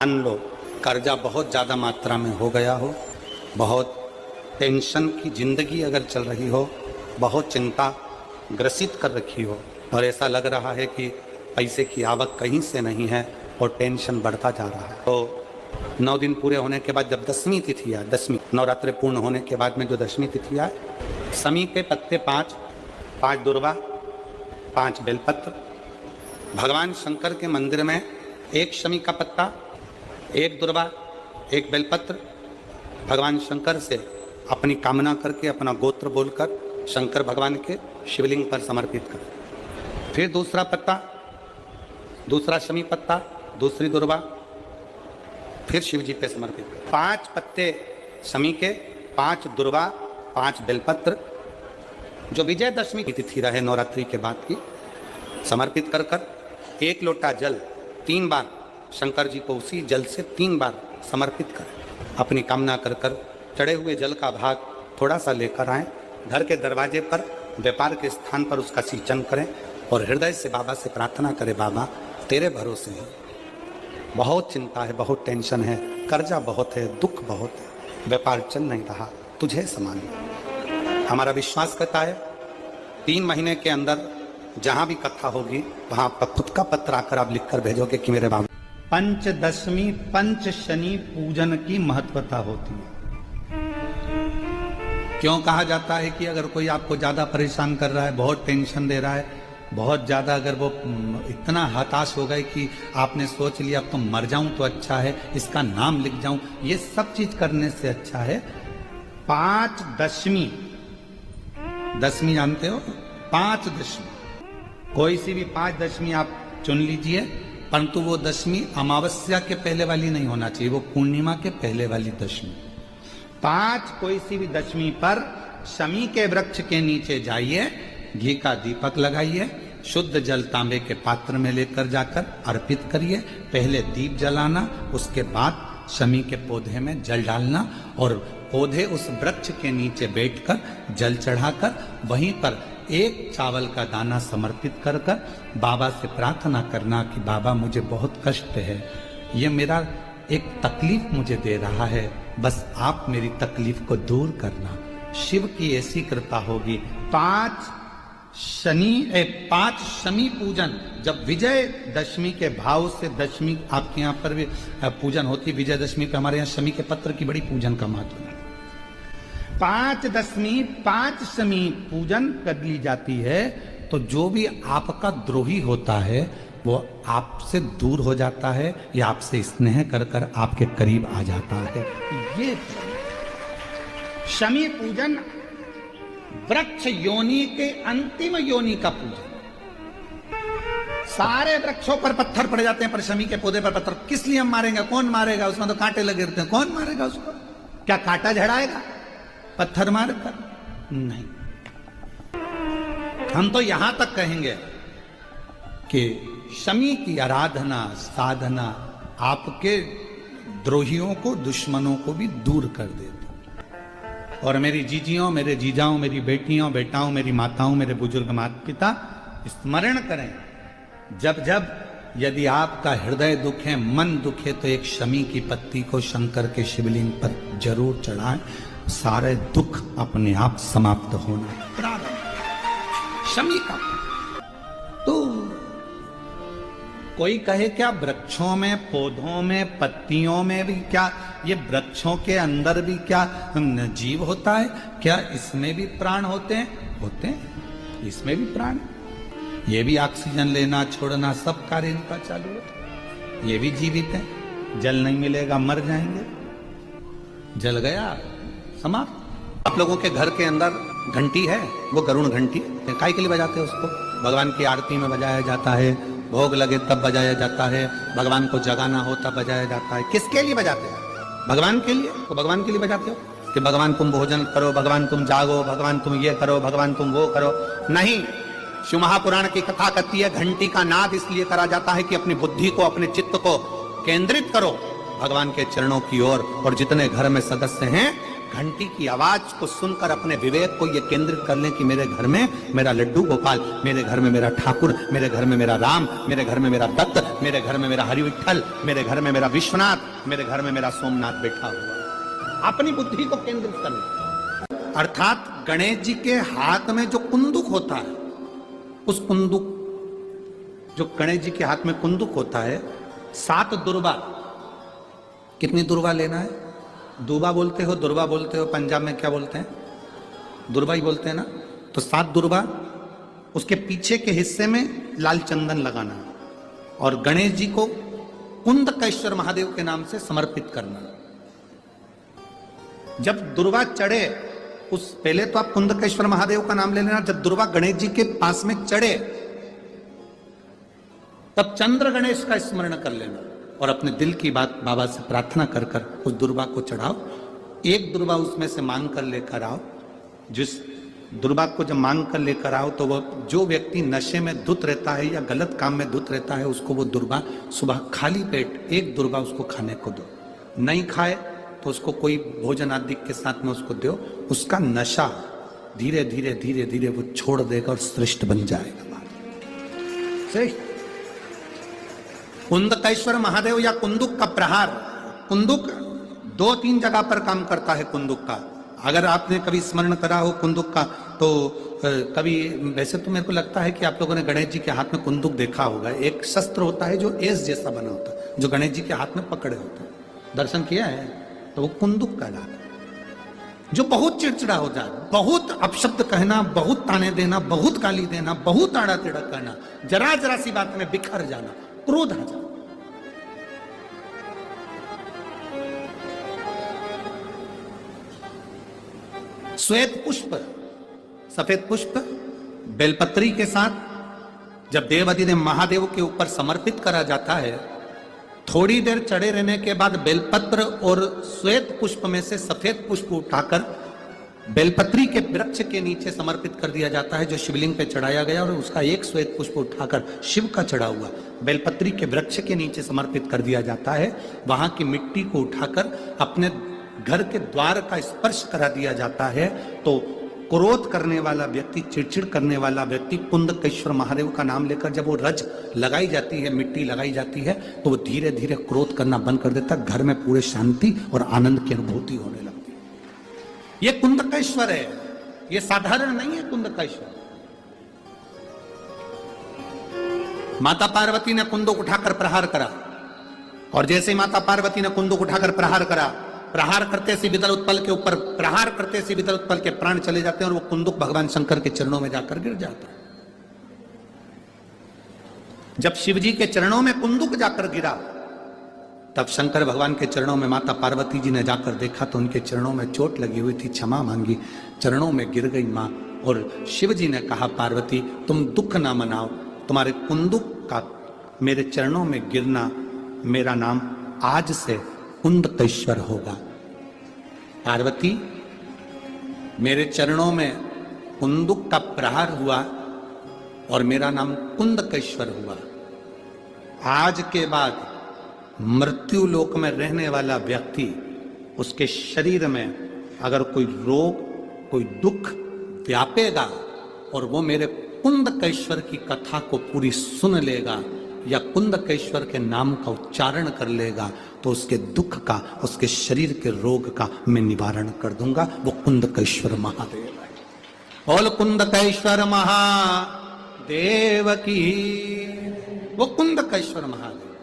मान लो कर्जा बहुत ज़्यादा मात्रा में हो गया हो, बहुत टेंशन की जिंदगी अगर चल रही हो, बहुत चिंता ग्रसित कर रखी हो और ऐसा लग रहा है कि पैसे की आवक कहीं से नहीं है और टेंशन बढ़ता जा रहा है। तो 9 दिन पूरे होने के बाद जब 10वीं तिथि आए, 10वीं नवरात्रि पूर्ण होने के बाद में जो 10वीं तिथि आए, शमी के पत्ते 5 दुर्वा, 5 बेलपत्र, भगवान शंकर के मंदिर में 1 शमी का पत्ता, 1 दुर्वा, 1 बेलपत्र भगवान शंकर से अपनी कामना करके, अपना गोत्र बोलकर शंकर भगवान के शिवलिंग पर समर्पित करें। फिर दूसरा पत्ता, दूसरा शमी पत्ता, दूसरी दुर्वा, फिर शिव जी पे समर्पित करें। 5 पत्ते शमी के, 5 दुर्वा, 5 बेलपत्र जो विजयदशमी की तिथि रहे नवरात्रि के बाद की, समर्पित कर 1 लोटा जल 3 बार शंकर जी को उसी जल से 3 बार समर्पित करें। अपनी कामना कर चढ़े हुए जल का भाग थोड़ा सा लेकर आएं, घर के दरवाजे पर, व्यापार के स्थान पर उसका सिंचन करें और हृदय से बाबा से प्रार्थना करें, बाबा तेरे भरोसे हैं, बहुत चिंता है, बहुत टेंशन है, कर्जा बहुत है, दुख बहुत है, व्यापार चल नहीं रहा, तुझे समान। हमारा विश्वास करता है 3 महीने के अंदर जहां भी कथा होगी वहां आपका खुद का पत्र आकर आप लिखकर भेजोगे कि मेरे बाबा। पंचदशमी पंच शनि पूजन की महत्वता होती है। क्यों कहा जाता है कि अगर कोई आपको ज्यादा परेशान कर रहा है, बहुत टेंशन दे रहा है, बहुत ज्यादा अगर वो इतना हताश हो गए कि आपने सोच लिया अब तो मर जाऊं तो अच्छा है, इसका नाम लिख जाऊं, ये सब चीज करने से अच्छा है 5 दशमी, दशमी जानते हो, 5 दशमी, कोई सी भी 5 दशमी आप चुन लीजिए, परंतु वो दशमी अमावस्या के पहले वाली नहीं होना चाहिए, वो पूर्णिमा के पहले वाली दशमी। 5 कोई सी भी दशमी पर शमी के वृक्ष के नीचे जाइए, घी का दीपक लगाइए, शुद्ध जल तांबे के पात्र में लेकर जाकर अर्पित करिए। पहले दीप जलाना, उसके बाद शमी के पौधे में जल डालना और पौधे उस वृक्ष के नीचे बैठकर जल चढ़ाकर वहीं पर 1 चावल का दाना समर्पित कर बाबा से प्रार्थना करना कि बाबा मुझे बहुत कष्ट है, ये मेरा एक तकलीफ मुझे दे रहा है, बस आप मेरी तकलीफ को दूर करना, शिव की ऐसी कृपा होगी। 5 शमी पूजन, जब विजय दशमी के भाव से, दशमी आपके यहाँ पर भी पूजन होती, विजय दशमी पे हमारे यहाँ शमी के पत्र की बड़ी पूजन का महत्व है। 5 दशमी 5 शमी पूजन कर ली जाती है तो जो भी आपका द्रोही होता है वो आपसे दूर हो जाता है या आपसे स्नेह कर आपके करीब आ जाता है। ये शमी पूजन वृक्ष योनि के अंतिम योनि का पूजन। सारे वृक्षों पर पत्थर पड़ जाते हैं पर शमी के पौधे पर पत्थर किस लिए हम मारेंगे? कौन मारेगा? उसमें तो कांटे लगे रहते हैं, कौन मारेगा उसको? क्या कांटा झड़ाएगा पत्थर मार कर? नहीं। हम तो यहां तक कहेंगे कि शमी की आराधना, साधना आपके द्रोहियों को, दुश्मनों को भी दूर कर देती। और मेरी जीजियों, मेरे जीजाओं, मेरी बेटियों, बेटाओं, मेरी माताओं, मेरे बुजुर्ग माता पिता स्मरण करें, जब जब यदि आपका हृदय दुखे, मन दुखे, तो एक शमी की पत्ती को शंकर के शिवलिंग पर जरूर चढ़ाएं, सारे दुख अपने आप समाप्त होना प्रारंभ। शमी का तो कोई कहे क्या वृक्षों में, पौधों में, पत्तियों में भी क्या, ये वृक्षों के अंदर भी क्या जीव होता है? क्या इसमें भी प्राण होते हैं? होते हैं, इसमें भी प्राण, ये भी ऑक्सीजन लेना छोड़ना सब कार्य इनका चालू है, ये भी जीवित है। जल नहीं मिलेगा मर जाएंगे, जल गया समाप्त। आप लोगों के घर के अंदर घंटी है, वो गरुण घंटी, काय के लिए बजाते हैं उसको? भगवान की आरती में बजाया जाता है, भोग लगे तब बजाया जाता है, भगवान को जगाना हो तब बजाया जाता है। किसके लिए बजाते हैं? भगवान के लिए। तो भगवान के लिए बजाते हो कि भगवान तुम भोजन करो, भगवान तुम जागो, भगवान तुम ये करो, भगवान तुम वो करो? नहीं। शिव महापुराण की कथा कहती है घंटी का नाद इसलिए करा जाता है कि अपनी बुद्धि को, अपने चित्त को केंद्रित करो भगवान के चरणों की ओर, और जितने घर में सदस्य हैं घंटी की आवाज को सुनकर अपने विवेक को ये केंद्रित कर लें कि मेरे घर में मेरा लड्डू गोपाल, मेरे घर में मेरा ठाकुर, मेरे घर में मेरा राम, मेरे घर में मेरा दत्त, मेरे घर में मेरा हरिविठल, मेरे घर में मेरा विश्वनाथ, मेरे घर में मेरा सोमनाथ बैठा हुआ। अपनी बुद्धि को केंद्रित करना, अर्थात गणेश जी के हाथ में जो कुंदुक होता है, उस कुंदुक, जो गणेश जी के हाथ में कुंदुक होता है, 7 दुर्बा, कितनी दुर्बा लेना है? दुर्बा बोलते हो, दुर्बा बोलते हो, पंजाब में क्या बोलते हैं? दुर्बा ही बोलते हैं ना। तो 7 दुर्बा, उसके पीछे के हिस्से में लाल चंदन लगाना और गणेश जी को कुंदकेश्वर महादेव के नाम से समर्पित करना। जब दुर्बा चढ़े, उस पहले तो आप कुंदकेश्वर महादेव का नाम ले लेना, जब दुर्बा गणेश जी के पास में चढ़े तब चंद्र गणेश का स्मरण कर लेना और अपने दिल की बात बाबा से प्रार्थना कर कर उस दुर्बा को चढ़ाओ। एक दुर्बा उसमें से मांग कर लेकर आओ। जिस दुर्बा को जब मांग कर लेकर आओ तो वह, जो व्यक्ति नशे में धुत रहता है या गलत काम में धुत रहता है, उसको वो दुर्बा सुबह खाली पेट एक दुर्बा उसको खाने को दो। नहीं खाए तो उसको कोई भोजन आदि के साथ में उसको दो। उसका नशा धीरे धीरे धीरे धीरे वो छोड़ देगा और श्रेष्ठ बन जाएगा। श्रेष्ठ कुंदकेश्वर महादेव या कुंदुक का प्रहार, कुंदुक 2-3 जगह पर काम करता है। कुंदुक का अगर आपने कभी स्मरण करा हो कुंदुक का, तो कभी, वैसे तो मेरे को लगता है कि आप लोगों ने गणेश जी के हाथ में कुंदुक देखा होगा। एक शस्त्र होता है जो एस जैसा बना होता है, जो गणेश जी के हाथ में पकड़े होते हैं, दर्शन किया है? तो वो कुंदुक कहलाता है। जो बहुत चिड़चिड़ा हो जाए, बहुत अपशब्द कहना, बहुत ताने देना, बहुत गाली देना, बहुत आड़ा टेढ़ा कहना, जरा जरा सी बात में बिखर जाना, क्रोध आ जाए। श्वेत पुष्प, सफेद पुष्प बेलपत्री के साथ जब देवाधिदेव महादेव के ऊपर समर्पित करा जाता है, थोड़ी देर चढ़े रहने के बाद बेलपत्र और श्वेत पुष्प में से सफेद पुष्प उठाकर बेलपत्री के वृक्ष के नीचे समर्पित कर दिया जाता है, जो शिवलिंग पे चढ़ाया गया, और उसका एक श्वेत पुष्प उठाकर शिव का चढ़ा हुआ बेलपत्री के वृक्ष के नीचे समर्पित कर दिया जाता है। वहां की मिट्टी को उठाकर अपने घर के द्वार का स्पर्श करा दिया जाता है। तो क्रोध करने वाला व्यक्ति, चिड़चिड़ करने वाला व्यक्ति कुंदकेश्वर महादेव का नाम लेकर जब वो रज लगाई जाती है, मिट्टी लगाई जाती है, तो वो धीरे धीरे क्रोध करना बंद कर देता है। घर में पूरे शांति और आनंद की अनुभूति होने लगती है। ये कुंदकेश्वर है, ये साधारण नहीं है। कुंदकेश्वर, माता पार्वती ने कुंदुक उठाकर प्रहार करा, और जैसे माता पार्वती ने कुंदुक उठाकर प्रहार करा, प्रहार करते से विदल उत्पल के ऊपर प्रहार करते से विदल उत्पल के प्राण चले जाते हैं और वो कुंदुक भगवान शंकर के चरणों में जाकर गिर जाता है। जब शिवजी के चरणों में कुंदुक जाकर गिरा, तब शंकर भगवान के चरणों में माता पार्वती जी ने जाकर देखा तो उनके चरणों में चोट लगी हुई थी, क्षमा मांगी, चरणों में गिर गई मां। और शिव जी ने कहा, पार्वती तुम दुख ना मनाओ, तुम्हारे कुंदुक का मेरे चरणों में गिरना, मेरा नाम आज से कुंदकेश्वर होगा। पार्वती, मेरे चरणों में कुंदुक का प्रहार हुआ और मेरा नाम कुंदकेश्वर हुआ। आज के बाद मृत्यु लोक में रहने वाला व्यक्ति, उसके शरीर में अगर कोई रोग, कोई दुख व्यापेगा और वो मेरे कुंदकेश्वर की कथा को पूरी सुन लेगा या कुंदकेश्वर के नाम का उच्चारण कर लेगा, तो उसके दुख का, उसके शरीर के रोग का मैं निवारण कर दूंगा। वो कुंदकेश्वर महादेव है। बोल कुंदकेश्वर महादेव की। वो कुंदकेश्वर महादेव,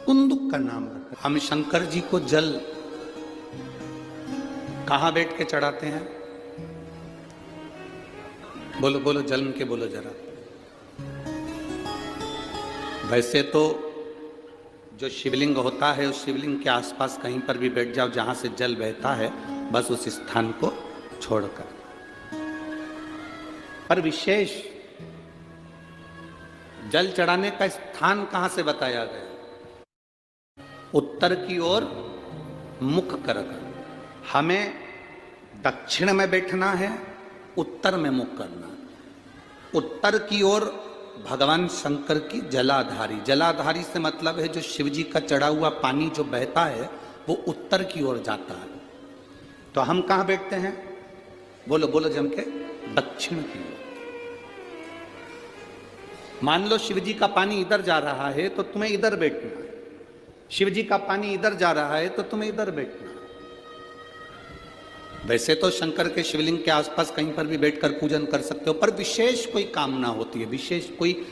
कुंदुक का नाम रखा। हम शंकर जी को जल कहां बैठ के चढ़ाते हैं? बोलो बोलो, जल के बोलो जरा। वैसे तो जो शिवलिंग होता है, उस शिवलिंग के आसपास कहीं पर भी बैठ जाओ जहां से जल बहता है, बस उस स्थान को छोड़कर। पर विशेष जल चढ़ाने का स्थान कहां से बताया गया? उत्तर की ओर मुख कर। हमें दक्षिण में बैठना है, उत्तर में मुख करना। उत्तर की ओर भगवान शंकर की जलाधारी, जलाधारी से मतलब है जो शिवजी का चढ़ा हुआ पानी जो बहता है वो उत्तर की ओर जाता है। तो हम कहां बैठते हैं? बोलो बोलो जम के, दक्षिण की ओर। मान लो शिव जी का पानी इधर जा रहा है तो तुम्हें इधर बैठना है, शिव जी का पानी इधर जा रहा है तो तुम्हें इधर बैठना है। वैसे तो शंकर के शिवलिंग के आसपास कहीं पर भी बैठकर पूजन कर सकते हो, पर विशेष कोई कामना होती है, विशेष कोई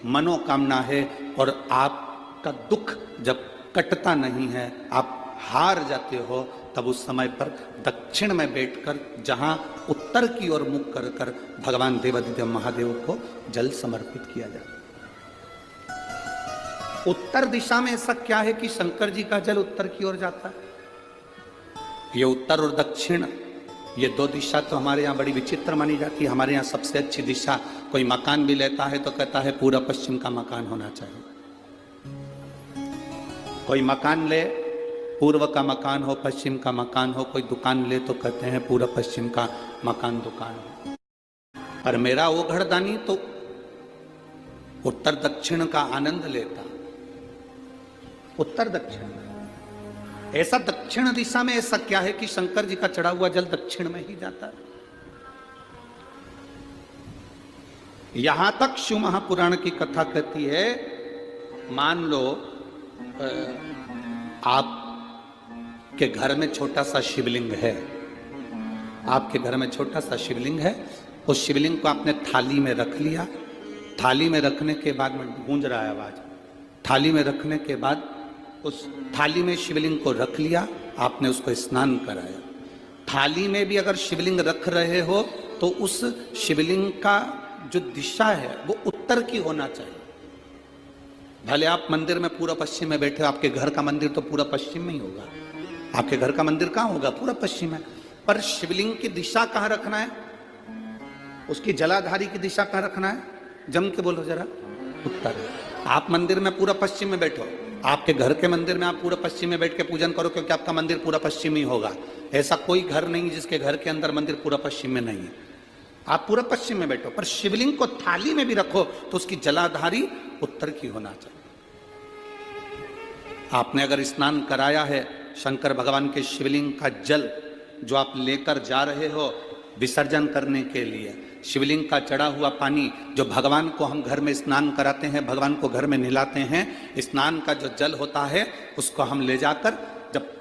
मनोकामना है, और आपका दुख जब कटता नहीं है, आप हार जाते हो, तब उस समय पर दक्षिण में बैठकर जहां उत्तर की ओर मुख कर कर भगवान देवादिदेव महादेव को जल समर्पित किया जाता है। उत्तर दिशा में ऐसा क्या है कि शंकर जी का जल उत्तर की ओर जाता है? ये उत्तर और दक्षिण, ये दो दिशा तो हमारे यहाँ बड़ी विचित्र मानी जाती है। हमारे यहाँ सबसे अच्छी दिशा, कोई मकान भी लेता है तो कहता है पूरा पश्चिम का मकान होना चाहिए। कोई मकान ले, पूर्व का मकान हो, पश्चिम का मकान हो, कोई दुकान ले तो कहते हैं पूरा पश्चिम का मकान दुकान हो। पर मेरा वो घरदानी तो उत्तर दक्षिण का आनंद लेता, उत्तर दक्षिण। ऐसा दक्षिण दिशा में ऐसा क्या है कि शंकर जी का चढ़ा हुआ जल दक्षिण में ही जाता है? यहां तक शिव महापुराण की कथा कहती है, मान लो आपके घर में छोटा सा शिवलिंग है, आपके घर में छोटा सा शिवलिंग है, उस शिवलिंग को आपने थाली में रख लिया, थाली में रखने के बाद में गूंज रहा है आवाज, थाली में रखने के बाद उस थाली में शिवलिंग को रख लिया, आपने उसको स्नान कराया। थाली में भी अगर शिवलिंग रख रहे हो तो उस शिवलिंग का जो दिशा है वो उत्तर की होना चाहिए। भले आप मंदिर में पूरा पश्चिम में बैठे हो, आपके घर का मंदिर तो पूरा पश्चिम में ही होगा, आपके घर का मंदिर कहाँ होगा? पूरा पश्चिम में। पर शिवलिंग की दिशा कहाँ रखना है, उसकी जलाधारी की दिशा कहाँ रखना है? जम के बोलो जरा, उत्तर। आप मंदिर में पूरा पश्चिम में बैठो, आपके घर के मंदिर में आप पूरा पश्चिम में बैठ के पूजन करो, क्योंकि आपका मंदिर पूरा पश्चिमी होगा। ऐसा कोई घर नहीं जिसके घर के अंदर मंदिर पूरा पश्चिम में नहीं है। आप पूरा पश्चिम में बैठो, पर शिवलिंग को थाली में भी रखो तो उसकी जलाधारी उत्तर की होना चाहिए। आपने अगर स्नान कराया है, शंकर भगवान के शिवलिंग का जल जो आप लेकर जा रहे हो विसर्जन करने के लिए, शिवलिंग का चढ़ा हुआ पानी जो भगवान को हम घर में स्नान कराते हैं, भगवान को घर में नहलाते हैं, स्नान का जो जल होता है उसको हम ले जाकर जब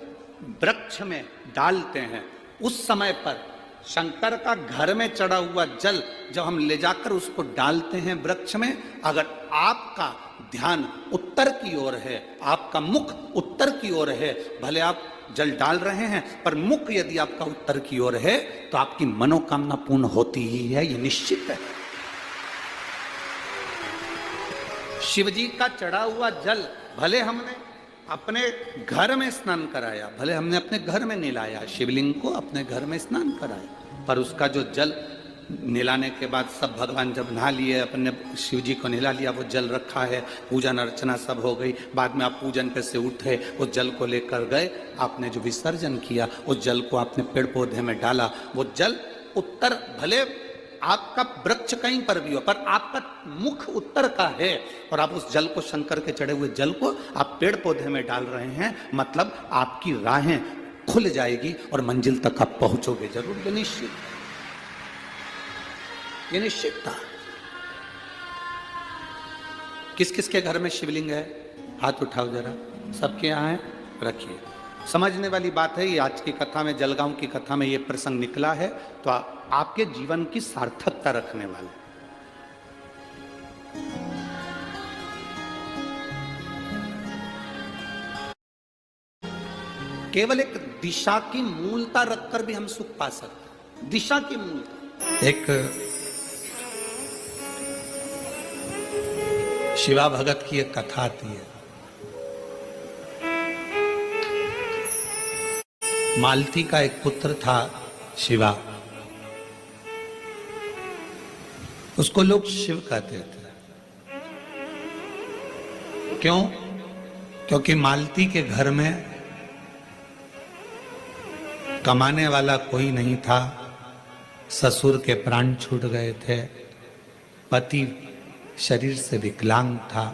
वृक्ष में डालते हैं, उस समय पर शंकर का घर में चढ़ा हुआ जल जब हम ले जाकर उसको डालते हैं वृक्ष में, अगर आपका ध्यान उत्तर की ओर है, आपका मुख उत्तर की ओर है, भले आप जल डाल रहे हैं पर मुख यदि आपका उत्तर की ओर है तो आपकी मनोकामना पूर्ण होती ही है, ये निश्चित है। शिव जी का चढ़ा हुआ जल भले हमने अपने घर में स्नान कराया, भले हमने अपने घर में नहलाया, शिवलिंग को अपने घर में स्नान कराया, पर उसका जो जल नहलाने के बाद सब भगवान जब नहा लिए, अपने शिव जी को नहला लिया, वो जल रखा है, पूजन अर्चना सब हो गई, बाद में आप पूजन पे से उठे, उस जल को लेकर गए, आपने जो विसर्जन किया उस जल को आपने पेड़ पौधे में डाला, वो जल उत्तर, भले आपका वृक्ष कहीं पर भी हो पर आपका मुख उत्तर का है, और आप उस जल को, शंकर के चढ़े हुए जल को आप पेड़ पौधे में डाल रहे हैं, मतलब आपकी राहें खुल जाएगी और मंजिल तक आप पहुंचोगे जरूर, ये निश्चित, ये निश्चित था। किस किस के घर में शिवलिंग है? हाथ उठाओ जरा, सबके यहाँ है, रखिए। समझने वाली बात है, ये आज की कथा में, जलगांव की कथा में ये प्रसंग निकला है तो आपके जीवन की सार्थकता रखने वाला है। केवल एक दिशा की मूलता रखकर भी हम सुख पा सकते हैं, दिशा की मूलता। एक शिवा भगत की एक कथा आती है, मालती का एक पुत्र था शिवा, उसको लोग शिव कहते थे। क्यों? क्योंकि मालती के घर में कमाने वाला कोई नहीं था, ससुर के प्राण छूट गए थे, पति शरीर से विकलांग था,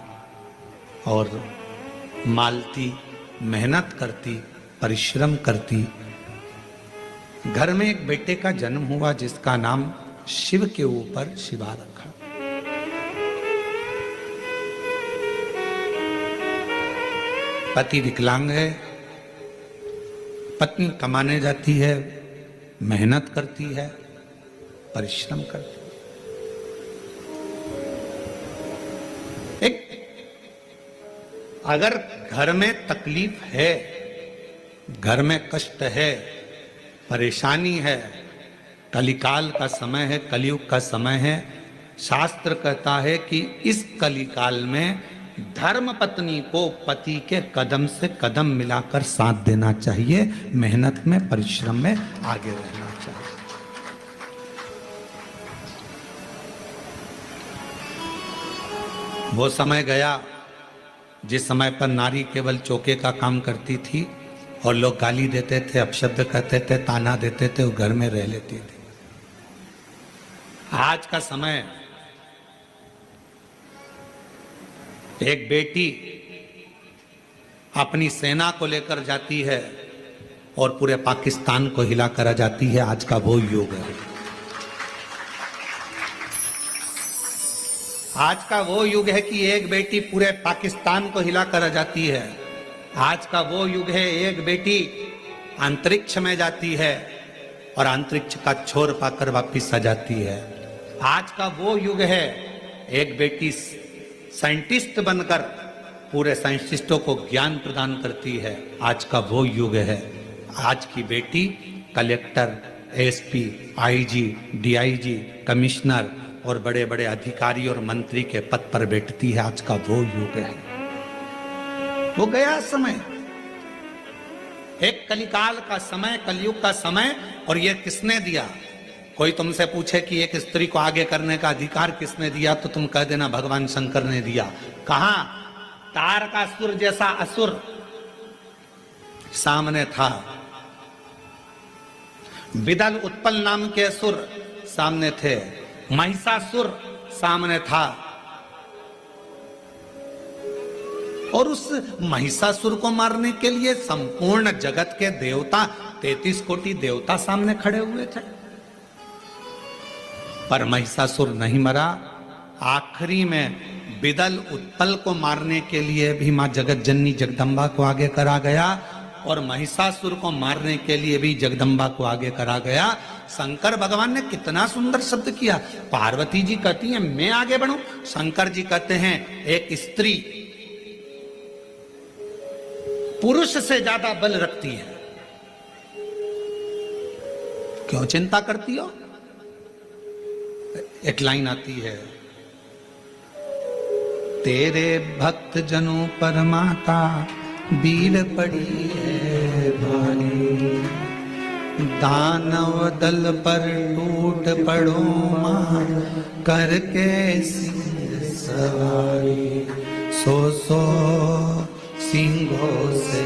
और मालती मेहनत करती, परिश्रम करती, घर में एक बेटे का जन्म हुआ जिसका नाम शिव के ऊपर शिवा रखा। पति विकलांग है, पत्नी कमाने जाती है, मेहनत करती है, परिश्रम करती है। एक अगर घर में तकलीफ है, घर में कष्ट है, परेशानी है, कलिकाल का समय है, कलयुग का समय है, शास्त्र कहता है कि इस कलिकाल में धर्म पत्नी को पति के कदम से कदम मिलाकर साथ देना चाहिए, मेहनत में, परिश्रम में आगे रहना चाहिए। वो समय गया जिस समय पर नारी केवल चौके का काम करती थी और लोग गाली देते थे, अपशब्द कहते थे, ताना देते थे, वो घर में रह लेती थी। आज का समय एक बेटी अपनी सेना को लेकर जाती है और पूरे पाकिस्तान को हिला कर आ जाती है। आज का वो युग है, आज का वो युग है कि एक बेटी पूरे पाकिस्तान को हिला कर आ जाती है। आज का वो युग है एक बेटी अंतरिक्ष में जाती है और अंतरिक्ष का छोर पाकर वापिस आ जाती है। आज का वो युग है एक बेटी साइंटिस्ट बनकर पूरे साइंटिस्टों को ज्ञान प्रदान करती है। आज का वो युग है, आज की बेटी collector, SP, IG, DIG, commissioner और बड़े बड़े अधिकारी और मंत्री के पद पर बैठती है। आज का वो युग है, वो गया समय, एक कलिकाल का समय, कलयुग का समय। और ये किसने दिया? कोई तुमसे पूछे कि एक स्त्री को आगे करने का अधिकार किसने दिया, तो तुम कह देना भगवान शंकर ने दिया। कहां? तारकासुर जैसा असुर सामने था, विदल उत्पल नाम के असुर सामने थे, महिषासुर सामने था। और उस महिषासुर को मारने के लिए संपूर्ण जगत के देवता, 33 कोटि देवता सामने खड़े हुए थे, पर महिषासुर नहीं मरा। आखिरी में विदल उत्पल को मारने के लिए भी मां जगत जननी जगदम्बा को आगे करा गया और महिषासुर को मारने के लिए भी जगदम्बा को आगे करा गया। शंकर भगवान ने कितना सुंदर शब्द किया। पार्वती जी कहती हैं मैं आगे बढ़ूं, शंकर जी कहते हैं एक स्त्री पुरुष से ज्यादा बल रखती है, क्यों चिंता करती हो? एक लाइन आती है, तेरे भक्त जनों पर माता वीर पड़ी है भारी, दानव दल पर टूट पड़ो मां करके सिंह सवारी, सो सिंहों से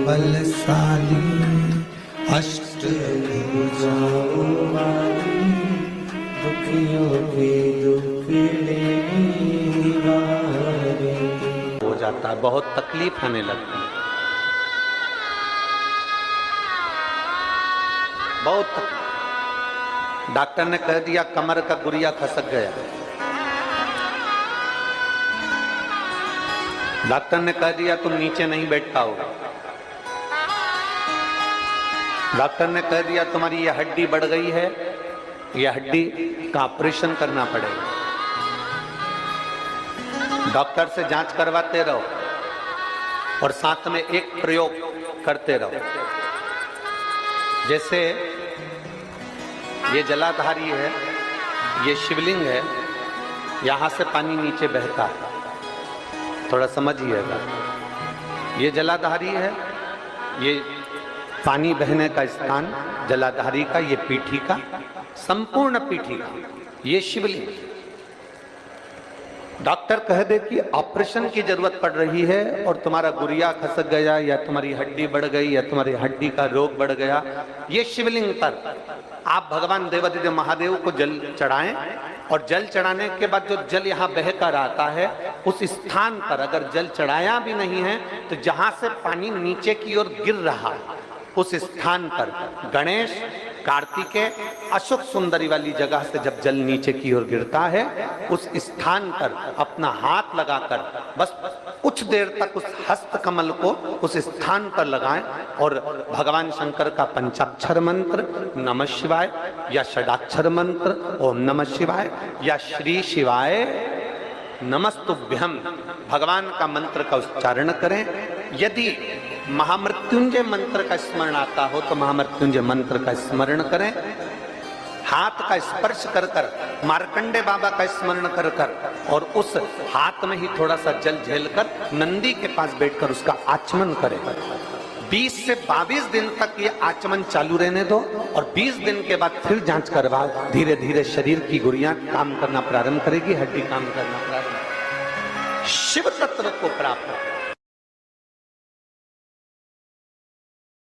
बलशाली, अष्ट भुजाओं वाली, दुखियों के दुख लेने वाली। हो जाता है, बहुत तकलीफ होने लगती है, बहुत तकलीफ। डॉक्टर ने कह दिया कमर का गुरिया खसक गया, डॉक्टर ने कह दिया तुम नीचे नहीं बैठ पाओगे, डॉक्टर ने कह दिया तुम्हारी यह हड्डी बढ़ गई है, यह हड्डी का ऑपरेशन करना पड़ेगा। डॉक्टर से जांच करवाते रहो और साथ में एक प्रयोग करते रहो। जैसे ये जलाधारी है, ये शिवलिंग है, यहां से पानी नीचे बहता है, थोड़ा समझिएगा। ये जलाधारी है, ये पानी बहने का स्थान जलाधारी का, ये पीठी का, संपूर्ण पीठी का ये शिवलिंग। डॉक्टर कह दे कि ऑपरेशन की जरूरत पड़ रही है और तुम्हारा गुरिया खसक गया या तुम्हारी हड्डी बढ़ गई या तुम्हारी हड्डी का रोग बढ़ गया, ये शिवलिंग पर आप भगवान देवादिदेव महादेव को जल चढ़ाएं और जल चढ़ाने के बाद जो जल यहाँ बहकर आता है उस स्थान पर अगर जल चढ़ाया भी नहीं है तो जहां से पानी नीचे की ओर गिर रहा है उस स्थान पर गणेश, कार्तिकेय, अशोक सुंदरी वाली जगह से जब जल नीचे की ओर गिरता है, उस स्थान पर अपना हाथ लगाकर बस कुछ देर तक उस हस्त कमल को उस स्थान पर लगाएं और भगवान शंकर का पंचाक्षर मंत्र नमः शिवाय या षडाक्षर मंत्र ओम नमः शिवाय या श्री शिवाय नमस्तुभ्यम भगवान का मंत्र का उच्चारण करें। यदि महामृत्युंजय मंत्र का स्मरण आता हो तो महामृत्युंजय मंत्र का स्मरण करें। हाथ का स्पर्श कर कर मार्कंडे बाबा का स्मरण कर कर और उस हाथ में ही थोड़ा सा जल झेलकर नंदी के पास बैठकर उसका आचमन करें। 20 से 22 दिन तक ये आचमन चालू रहने दो और 20 दिन के बाद फिर जांच करवाओ। धीरे धीरे शरीर की गुड़ियां काम करना प्रारंभ करेगी, हड्डी काम करना प्रारंभ, शिव तत्व को प्राप्त